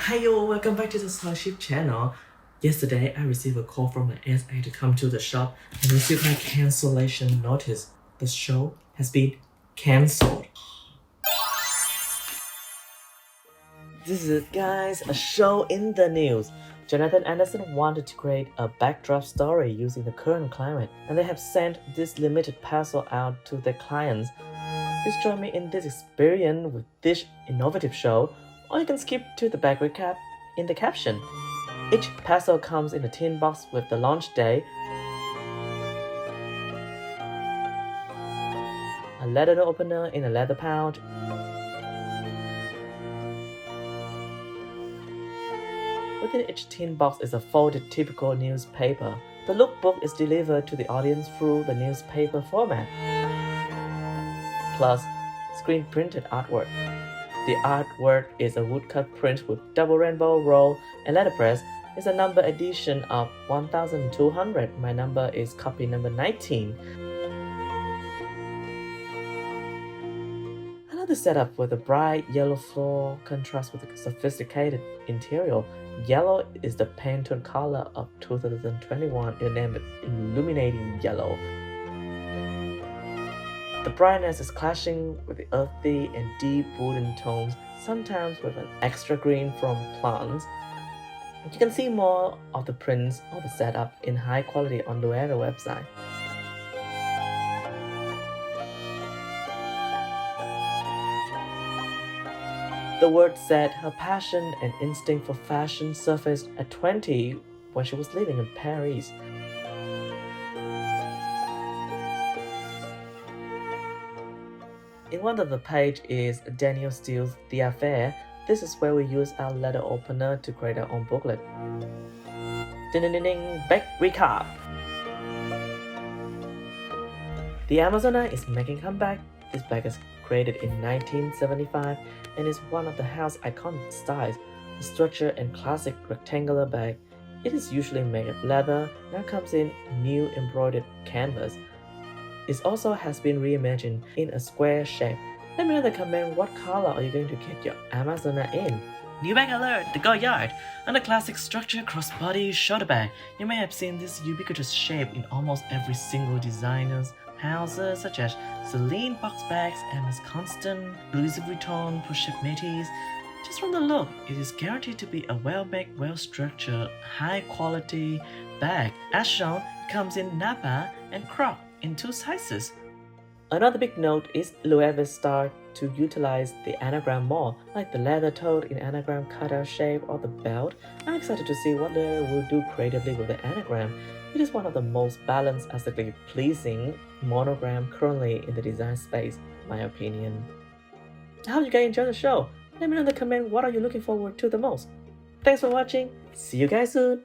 Hi yo, welcome back to the Scholarship channel. Yesterday, I received a call from the SA to come to the shop and received my cancellation notice. The show has been cancelled. This is, guys, a show in the news. Jonathan Anderson wanted to create a backdrop story using the current climate, and they have sent this limited parcel out to their clients. Please join me in this experience with this innovative show, or you can skip to the back recap in the caption. Each parcel comes in a tin box with the launch day, a letter opener in a leather pouch, within each tin box is a folded typical newspaper. The lookbook is delivered to the audience through the newspaper format, plus screen-printed artwork. The artwork is a woodcut print with double rainbow roll and letterpress. It's a number edition of 1200. My number is copy number 19. I love the setup with a bright yellow floor contrast with a sophisticated interior. Yellow is the Pantone color of 2021 in the name of illuminating yellow. The brightness is clashing with the earthy and deep wooden tones, sometimes with an extra green from plants. You can see more of the prints of the setup in high quality on LOEWE website. The word said her passion and instinct for fashion surfaced at 20 when she was living in Paris. In one of the pages is Daniel Steele's The Affair. This is where we use our letter opener to create our own booklet. Ding ding ding ding, back recap. The Amazona is making a comeback. This bag is created in 1975 and is one of the house's iconic styles, a structured and classic rectangular bag. It is usually made of leather, now comes in new embroidered canvas. It also has been reimagined in a square shape. Let me know in the comment what color are you going to get your Amazona in. New bag alert! The Goya and the classic structure crossbody shoulder bag. You may have seen this ubiquitous shape in almost every single designer's houses, such as Celine box bags, Hermes Constant, Louis Vuitton Pochette Métis. Just from the look, it is guaranteed to be a well-made, well-structured, high-quality bag. As shown, it comes in Napa and crop in 2 sizes. Another big note is LOEWE start to utilize the anagram more, like the leather tote in anagram cutout shape or the belt. I'm excited to see what LOEWE will do creatively with the anagram. It is one of the most balanced, aesthetically pleasing monogram currently in the design space, in my opinion. I hope you guys enjoy the show. Let me know in the comment what are you looking forward to the most. Thanks for watching. See you guys soon.